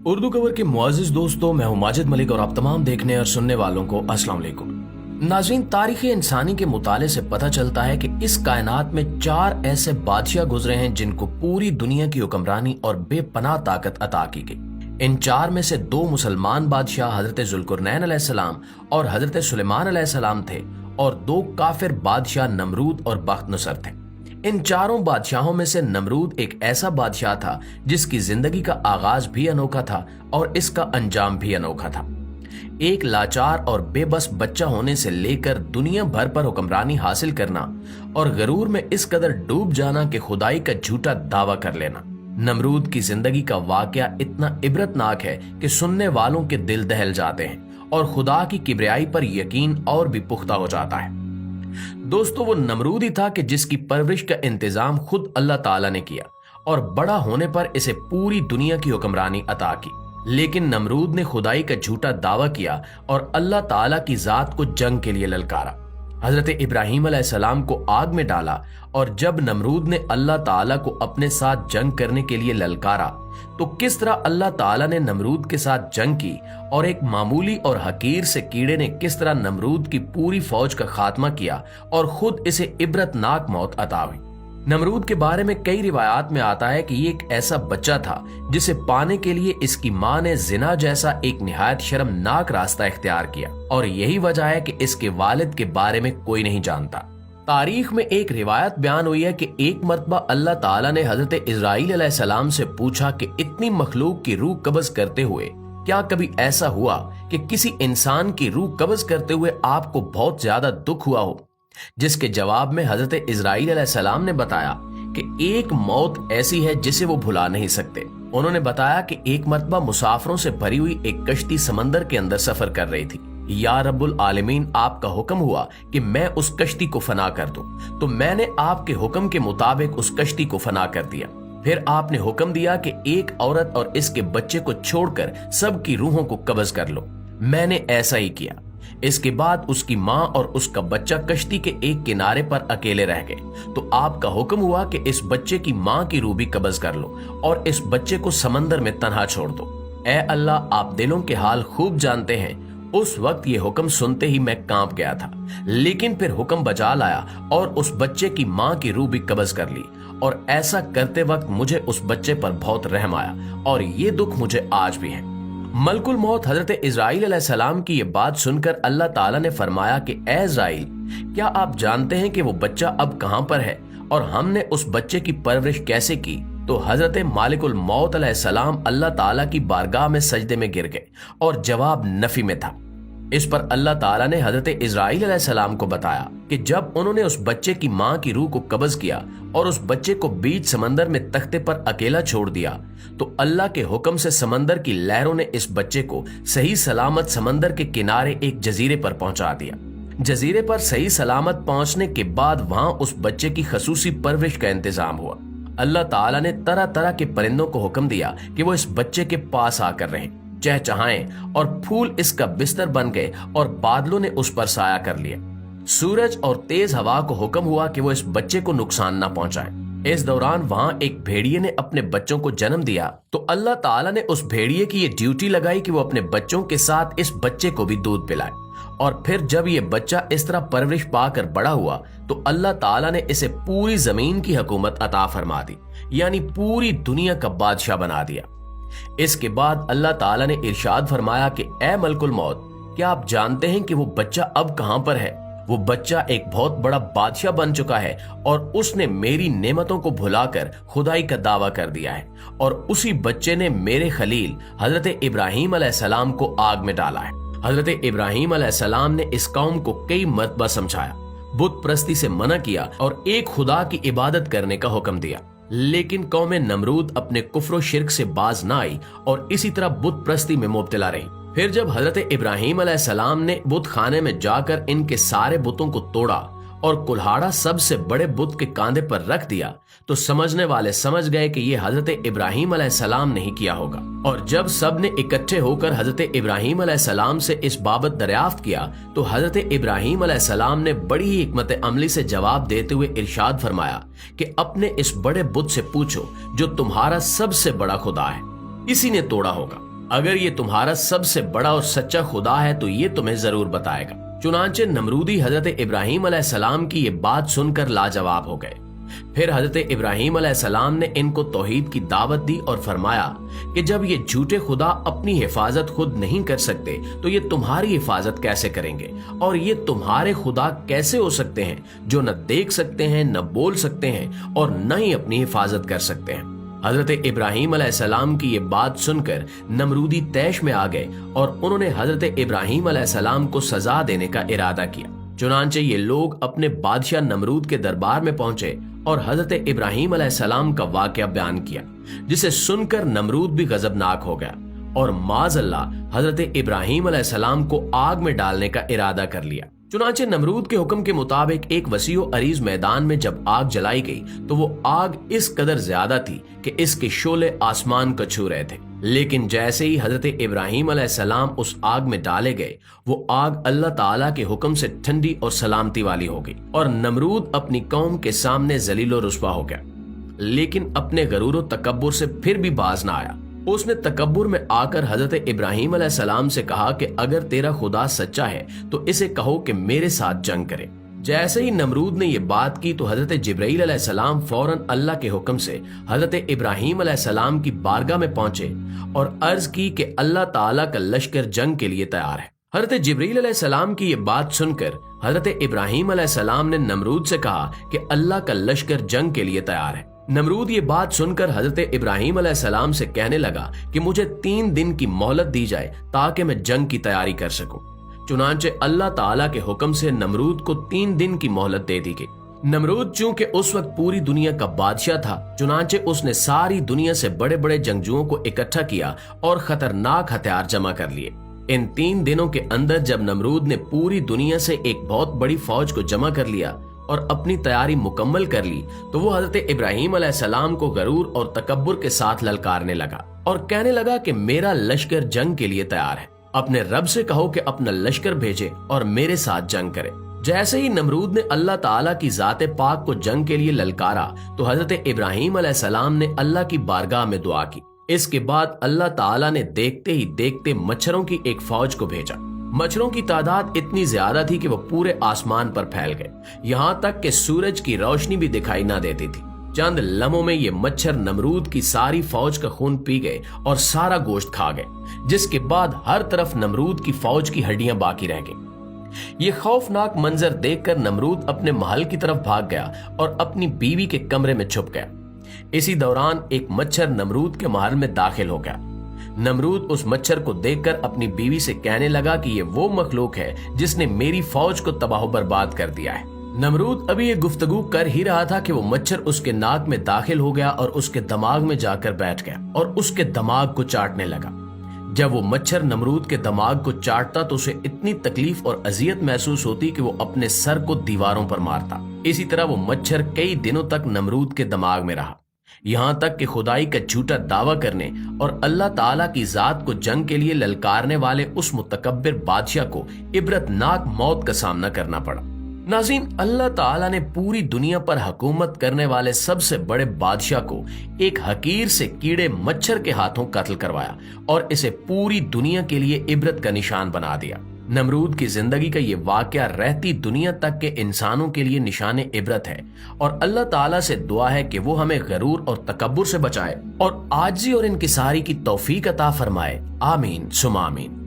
Urdu cover के मुआजिज दोस्तों, मैं हूं माजिद मलिक और आप तमाम देखने और सुनने वालों को अस्सलाम वालेकुम। नाज़रीन, तारीख़ इंसानी के मुताले से पता चलता है कि इस कायनात में 4 ऐसे बादशाह गुजरे हैं जिनको पूरी दुनिया की हुक्मरानी और बेपनाह ताकत अता की गई। इन 4 में से 2 मुसलमान बादशाह हजरत जुल्कुरनैन अलैहिस्सलाम और हजरत सुलेमान अलैहिस्सलाम थे और 2 काफिर बादशाह नमरूद और बख्तनसर थे। इन चारों बादशाहों में से नमरूद एक ऐसा बादशाह था जिसकी जिंदगी का आगाज भी अनोखा था और इसका अंजाम भी अनोखा था। एक लाचार और बेबस बच्चा होने से लेकर दुनिया भर पर हुक्मरानी हासिल करना और गरूर में इस कदर डूब जाना कि खुदाई का झूठा दावा कर लेना। नमरूद की जिंदगी का वाकया इतना इबरतनाक है कि सुनने वालों के दिल दहल जाते हैं और खुदा की किबरियाई पर यकीन और भी पुख्ता हो जाता है। दोस्तों, वो नमरूद ही था कि जिसकी परवरिश का इंतजाम खुद अल्लाह ताला ने किया और बड़ा होने पर इसे पूरी दुनिया की हुक्मरानी अता की। लेकिन नमरूद ने खुदाई का झूठा दावा किया और अल्लाह ताला की जात को जंग के लिए ललकारा। हजरत इब्राहीम अलैहिस्सलाम को आग में डाला और जब नमरूद ने अल्लाह ताला को अपने साथ जंग करने के लिए ललकारा तो किस तरह अल्लाह ताला ने नमरूद के साथ जंग की और एक मामूली और हकीर से कीड़े ने किस तरह नमरूद की पूरी फौज का खात्मा किया और खुद इसे इबरतनाक मौत अता हुई। नमरूद के बारे में कई रिवायात में आता है कि ये एक ऐसा बच्चा था जिसे पाने के लिए इसकी मां ने जिना जैसा एक निहायत शर्मनाक रास्ता इख्तियार किया और यही वजह है कि इसके वालिद के बारे में कोई नहीं जानता। तारीख में एक रिवायत बयान हुई है कि एक मर्तबा अल्लाह ताला ने हजरत इजराइल अलैहिस्सलाम से पूछा कि इतनी मखलूक की रूह कब्ज करते हुए क्या कभी ऐसा हुआ कि किसी इंसान की रूह कब्ज करते हुए आपको बहुत ज्यादा दुख हुआ हो? जिसके जवाब में हजरत इजराइल अलैहिस्सलाम ने बताया कि एक मौत ऐसी है जिसे वो भुला नहीं सकते। उन्होंने बताया कि एक मर्तबा मुसाफिरों से भरी हुई एक कश्ती समंदर के अंदर सफर कर रही थी। या रब्बुल आलमीन, आपका हुक्म हुआ कि मैं उस कश्ती को फना कर दूं, तो मैंने आपके हुक्म के मुताबिक उस कश्ती को फना कर दिया। फिर आपने हुक्म दिया कि एक औरत और इसके बच्चे को छोड़कर सबकी रूहों को कब्ज कर लो। मैंने ऐसा ही किया। इसके बाद उसकी मां और उसका बच्चा कश्ती के एक किनारे पर अकेले रह गए, तो आपका हुक्म हुआ कि इस बच्चे की मां की रूह भी कब्ज कर लो और इस बच्चे को समंदर में तन्हा छोड़ दो। ऐ अल्लाह, आप दिलों के हाल खूब जानते हैं। उस वक्त ये हुक्म सुनते ही मैं कांप गया था, लेकिन फिर हुक्म बजा लाया और उस बच्चे की मां की रूह भी कब्ज कर ली और ऐसा करते वक्त मुझे उस बच्चे पर बहुत रहम आया और ये दुख मुझे आज भी है। मलकुल मौत हजरत इजराइल अलैहिस्सलाम की ये बात सुनकर अल्लाह ताला ने फरमाया कि ए इजराइल, क्या आप जानते हैं कि वो बच्चा अब कहां पर है और हमने उस बच्चे की परवरिश कैसे की? तो हजरत मालिकुल मौत अलैहिस्सलाम अल्लाह ताला की बारगाह में सजदे में गिर गए और जवाब नफी में था। इस पर अल्लाह ताला ने हजरत इजराइल अलैहिस्सलाम को बताया कि जब उन्होंने उस बच्चे की मां की रूह को कब्ज किया और उस बच्चे को बीच समंदर में तख्ते पर अकेला छोड़ दिया, तो अल्लाह के हुक्म से समंदर की लहरों ने इस बच्चे को सही सलामत समंदर के किनारे एक जजीरे पर पहुंचा दिया। जजीरे पर सही सलामत पहुंचने के बाद वहां उस बच्चे की खसूसी परवरिश का इंतजाम हुआ। अल्लाह ताला ने तरह तरह के परिंदों को हुक्म दिया कि वो इस बच्चे के पास आकर रहें, चहचहाएं और फूल इसका बिस्तर बन गए और बादलों ने उस पर साया कर लिया। सूरज और तेज हवा को हुक्म हुआ कि वो इस बच्चे को नुकसान न पहुंचाएं। इस दौरान वहां एक भेड़िए ने अपने बच्चों को जन्म दिया, तो अल्लाह ताला ने उस भेड़िए की ये ड्यूटी लगाई कि वो अपने बच्चों के साथ इस बच्चे को भी दूध पिलाए। और फिर जब ये बच्चा इस तरह परवरिश पाकर बड़ा हुआ तो अल्लाह ताला ने इसे पूरी जमीन की हुकूमत अता फरमा दी, यानी पूरी दुनिया का बादशाह बना दिया। इसके बाद अल्लाह ताला ने इरशाद फरमाया कि ए मलकुल मौत, क्या आप जानते हैं कि वो बच्चा अब कहां पर है? वो बच्चा एक बहुत बड़ा बादशाह बन चुका है और उसने मेरी नेमतों को भुलाकर खुदाई का दावा कर दिया है और उसी बच्चे ने मेरे खलील हजरत इब्राहीम अलैहिस्सलाम को आग में डाला है। हजरत इब्राहीम अलैहिस्सलाम ने इस कौम को कई मर्तबा समझाया, बुत प्रस्ती से मना किया और एक खुदा की इबादत करने का हुक्म दिया, लेकिन कौम नमरूद अपने कुफ्र शिर्क से बाज न आई और इसी तरह बुत प्रस्ती में मुब्तला रही। फिर जब हजरत इब्राहीम अलैहिस्सलाम ने बुत खाने में जाकर इनके सारे बुतों को तोड़ा और कुल्हाड़ा सबसे बड़े बुत के कांधे पर रख दिया, तो समझने वाले समझ गए कि ये हजरत इब्राहीम अलैहिस्सलाम ने ही किया होगा। और जब सब ने इकट्ठे होकर हजरत इब्राहीम अलैहिस्सलाम से इस बाबत दरियाफ्त किया, तो हजरत इब्राहीम अलैहिस्सलाम ने बड़ी ही हिकमत अमली से जवाब देते हुए इरशाद फरमाया कि अपने इस बड़े बुत से पूछो जो तुम्हारा सबसे बड़ा खुदा है, इसी ने तोड़ा होगा। अगर ये तुम्हारा सबसे बड़ा और सच्चा खुदा है तो ये तुम्हें जरूर बताएगा। चुनांचे नमरूदी हजरत इब्राहिम अलैहिस्सलाम की ये बात सुनकर लाजवाब हो गए। फिर हजरत इब्राहिम अलैहिस्सलाम ने इनको तौहीद की दावत दी और फरमाया कि जब ये झूठे खुदा अपनी हिफाजत खुद नहीं कर सकते तो ये तुम्हारी हिफाजत कैसे करेंगे, और ये तुम्हारे खुदा कैसे हो सकते हैं जो न देख सकते हैं, न बोल सकते हैं और न ही अपनी हिफाजत कर सकते हैं। हजरत इब्राहिम अलैहिस्सलाम की ये बात सुनकर नमरूदी तैश में आ गए और उन्होंने हजरत इब्राहिम अलैहिस्सलाम को सजा देने का इरादा किया। चुनांचे ये लोग अपने बादशाह नमरूद के दरबार में पहुंचे और हजरत इब्राहिम अलैहिस्सलाम का वाकया बयान किया, जिसे सुनकर नमरूद भी गजबनाक हो गया और माज़अल्लाह हजरत इब्राहिम अलैहिस्सलाम को आग में डालने का इरादा कर लिया। चुनांचे नमरूद के हुक्म के मुताबिक एक वसीओ अरीज मैदान में जब आग जलाई गई तो वो आग इस कदर ज्यादा थी कि इसके शोले आसमान को छू रहे थे। लेकिन जैसे ही हजरत इब्राहिम अलैहिस्सलाम उस आग में डाले गए, वो आग अल्लाह ताला के हुक्म से ठंडी और सलामती वाली हो गई और नमरूद अपनी कौम के सामने जलीलो रुस्वा हो गया। लेकिन अपने गरूर तकब्बुर से फिर भी बाज ना आया। उसने तकब्बुर में आकर हजरत इब्राहिम अलैहिस्सलाम से कहा कि अगर तेरा खुदा सच्चा है तो इसे कहो कि मेरे साथ जंग करे। जैसे ही नमरूद ने ये बात की तो हजरत जिब्राइल अलैहिस्सलाम फौरन अल्लाह के हुक्म से हजरत इब्राहिम अलैहिस्सलाम की बारगाह में पहुंचे और अर्ज की कि अल्लाह ताला का लश्कर जंग के लिए तैयार है। हजरत जिब्राइल अलैहिस्सलाम की ये बात सुनकर हजरत इब्राहिम अलैहिस्सलाम ने नमरूद से कहा कि अल्लाह का लश्कर जंग के लिए तैयार है। नमरूद ये बात सुनकर हजरत इब्राहिम अलैहिस्सलाम से कहने लगा कि मुझे 3 दिन की मोहलत दी जाए ताकि मैं जंग की तैयारी कर सकूं। चुनांचे अल्लाह ताला के हुक्म से नमरूद को 3 दिन की मोहलत दे दी गई। नमरूद चूंकि उस वक्त पूरी दुनिया का बादशाह था, चुनांचे उसने सारी दुनिया से बड़े बड़े जंगजुओं को इकट्ठा किया और खतरनाक हथियार जमा कर लिए। इन 3 दिनों के अंदर जब नमरूद ने पूरी दुनिया से एक बहुत बड़ी फौज को जमा कर लिया और अपनी तैयारी मुकम्मल कर ली तो वो हजरत इब्राहिम अलैहिस्सलाम को गरूर और तकब्बुर के साथ ललकारने लगा और कहने लगा कि मेरा लश्कर जंग के लिए तैयार है, अपने रब से कहो कि अपना लश्कर भेजे और मेरे साथ जंग करे। जैसे ही नमरूद ने अल्लाह ताला की जाते पाक को जंग के लिए ललकारा तो हजरत इब्राहिम अलैहिस्सलाम ने अल्लाह की बारगाह में दुआ की। इसके बाद अल्लाह ताला ने देखते ही देखते मच्छरों की एक फौज को भेजा। मच्छरों की तादाद इतनी ज्यादा थी कि वो पूरे आसमान पर फैल गए, यहाँ तक कि सूरज की रोशनी भी दिखाई ना देती थी। चंद लम्हों में ये मच्छर नमरूद की सारी फौज का खून पी गए और सारा गोश्त खा गए, जिसके बाद हर तरफ नमरूद की फौज की हड्डियां बाकी रह गईं। ये खौफनाक मंजर देखकर नमरूद अपने महल की तरफ भाग गया और अपनी बीवी के कमरे में छुप गया। इसी दौरान एक मच्छर नमरूद के महल में दाखिल हो गया। नमरूद उस मच्छर को देखकर अपनी बीवी से कहने लगा कि ये वो मखलूक है जिसने मेरी फौज को तबाह बर्बाद कर दिया है। नमरूद अभी ये गुफ्तगू कर ही रहा था कि वो मच्छर उसके नाक में दाखिल हो गया और उसके दिमाग में जाकर बैठ गया और उसके दिमाग को चाटने लगा। जब वो मच्छर नमरूद के दिमाग को चाटता तो उसे इतनी तकलीफ और अजियत महसूस होती कि वो अपने सर को दीवारों पर मारता। इसी तरह वो मच्छर कई दिनों तक नमरूद के दिमाग में रहा, यहाँ तक कि खुदाई का झूठा दावा करने और अल्लाह ताला की जात को जंग के लिए ललकारने वाले उस मुतकब्बिर बादशाह को इबरतनाक मौत का सामना करना पड़ा। नाज़रीन, अल्लाह ताला ने पूरी दुनिया पर हुकूमत करने वाले सबसे बड़े बादशाह को एक हकीर से कीड़े मच्छर के हाथों कत्ल करवाया और इसे पूरी दुनिया के लिए इबरत का निशान बना दिया। नमरूद की जिंदगी का ये वाकया रहती दुनिया तक के इंसानों के लिए निशाने इबरत है और अल्लाह ताला से दुआ है कि वो हमें गरूर और तकब्बुर से बचाए और आजिज़ी और इनकिसारी की तौफीक अता फरमाए। आमीन सुमा आमीन।